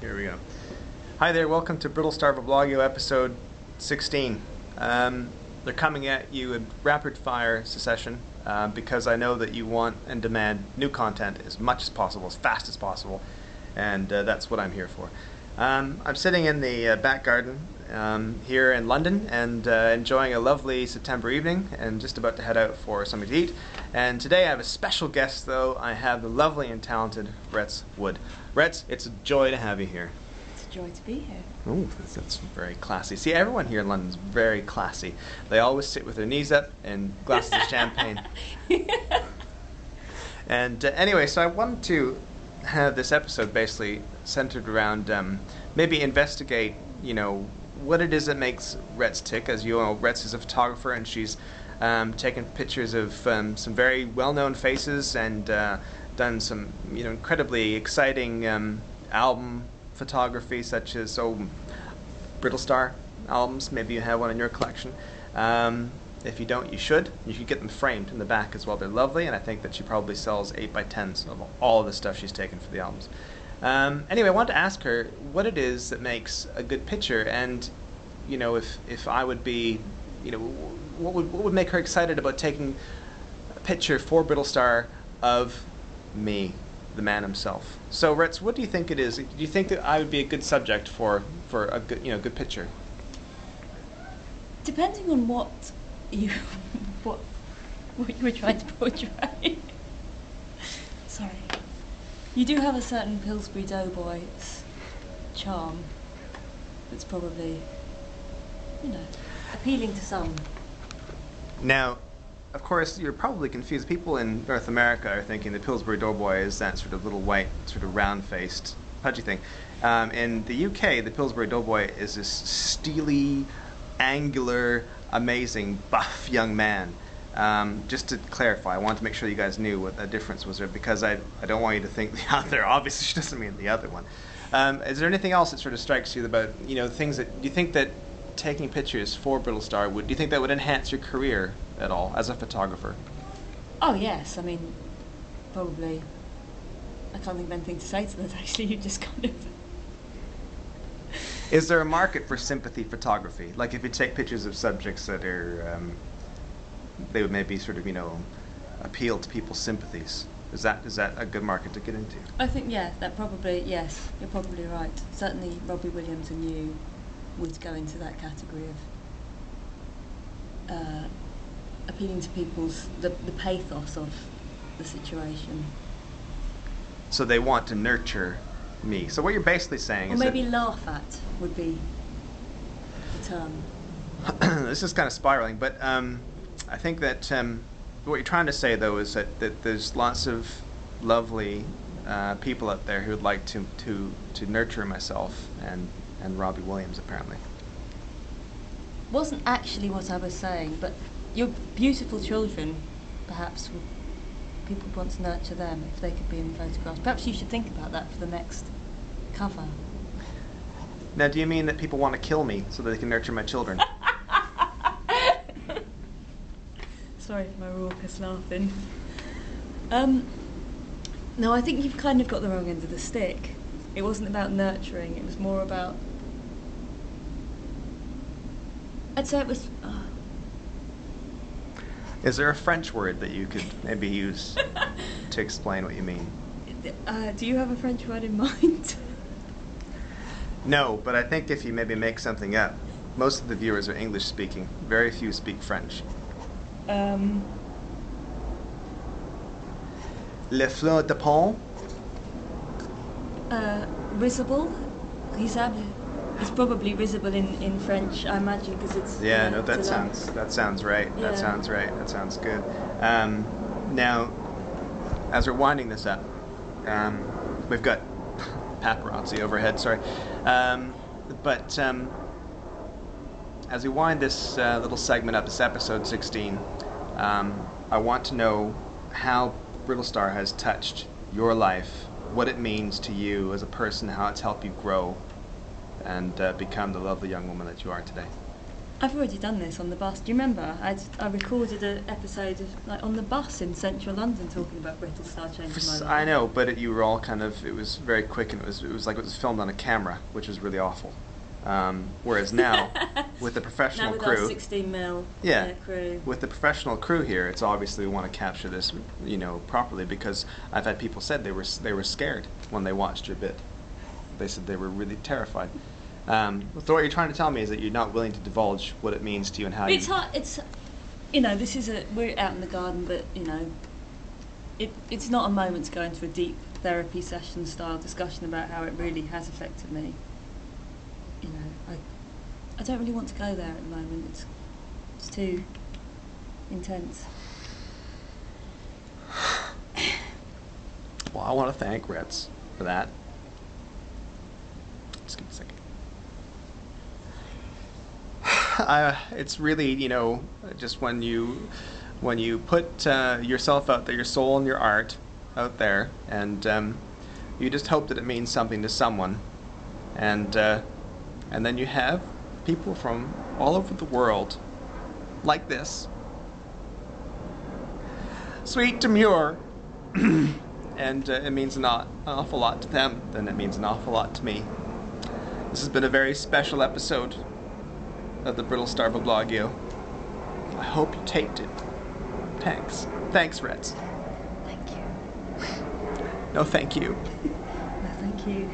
Here we go. Hi there, welcome to Brittlestar Viblogeo episode 16. They're coming at you in rapid fire succession because I know that you want and demand new content as much as possible, as fast as possible, and that's what I'm here for. I'm sitting in the back garden here in London and enjoying a lovely September evening and just about to head out for something to eat. And today I have a special guest, though. I have the lovely and talented Retz Wood. Retz, it's a joy to have you here. It's a joy to be here. Oh, that's very classy. See, everyone here in London is very classy. They always sit with their knees up and glasses of champagne. And anyway, so I wanted to have this episode basically centered around maybe investigate, what it is that makes Retz tick. As you know, Retz is a photographer, and she's taken pictures of some very well-known faces and done some, incredibly exciting album photography, such as Brittlestar albums. Maybe you have one in your collection. If you don't, you should. You should get them framed in the back as well. They're lovely, and I think that she probably sells 8x10s of all of the stuff she's taken for the albums. Anyway, I wanted to ask her what it is that makes a good picture, and if I would be, what would make her excited about taking a picture for Brittlestar of me, the man himself. So, Retz, what do you think it is? Do you think that I would be a good subject for a good, good picture? Depending on what you were trying to portray. Sorry. You do have a certain Pillsbury Doughboy charm that's probably, appealing to some. Now, of course, you're probably confused. People in North America are thinking the Pillsbury Doughboy is that sort of little white, sort of round-faced, pudgy thing. In the UK, the Pillsbury Doughboy is this steely, angular, amazing, buff young man. Just to clarify, I wanted to make sure you guys knew what the difference was there, because I don't want you to think the other. Obviously, she doesn't mean the other one. Is there anything else that sort of strikes you about, things that, do you think that taking pictures for Brittlestar do you think that would enhance your career at all as a photographer? Oh, yes. I mean, probably. I can't think of anything to say to that, actually. You just kind of... Is there a market for sympathy photography? Like if you take pictures of subjects that are, they would maybe sort of, appeal to people's sympathies. Is that a good market to get into? I think, yes, yes, you're probably right. Certainly Robbie Williams and you would go into that category of appealing to people's, the pathos of the situation. So they want to nurture me. So what you're basically saying is or maybe laugh at would be the term. This is kind of spiraling, but I think that what you're trying to say, though, is that there's lots of lovely people out there who would like to nurture myself and Robbie Williams, apparently. Wasn't actually what I was saying, but your beautiful children, perhaps, people would want to nurture them if they could be in photographs. Perhaps you should think about that for the next cover. Now, do you mean that people want to kill me so that they can nurture my children? Sorry for my raucous laughing. No, I think you've kind of got the wrong end of the stick. It wasn't about nurturing, it was more about... I'd say it was... Is there a French word that you could maybe use to explain what you mean? Do you have a French word in mind? No, but I think if you maybe make something up, most of the viewers are English speaking. Very few speak French. Le fleur de pont? Risible? Risable? It's probably risible in French, I imagine, because it's... Yeah, no, that sounds right. Yeah. That sounds right. That sounds good. Now, as we're winding this up, we've got paparazzi overhead, sorry. But as we wind this little segment up, this episode 16, I want to know how Brittlestar has touched your life, what it means to you as a person, how it's helped you grow and become the lovely young woman that you are today. I've already done this on the bus. Do you remember? I recorded an episode of like on the bus in central London talking about Brittlestar changing my life. I know, but you were all kind of. It was very quick, and it was like it was filmed on a camera, which was really awful. Whereas now, with the professional now with crew, our 16mm crew, with the professional crew here, it's obviously we want to capture this, properly, because I've had people said they were scared when they watched your bit. They said they were really terrified. So what you're trying to tell me is that you're not willing to divulge what it means to you and how it's hard. It's this is we're out in the garden, but it's not a moment to go into a deep therapy session style discussion about how it really has affected me. I don't really want to go there at the moment. It's too intense. Well, I want to thank Ritz for that. Just give me a second. It's really, just when you put yourself out there, your soul and your art out there, and you just hope that it means something to someone, and then you have people from all over the world like this. Sweet, demure, and it means an awful lot to them, then it means an awful lot to me. This has been a very special episode of the Brittlestar Viblogeo. I hope you taped it. Thanks. Thanks, Reds. Thank you. No, thank you. No, thank you.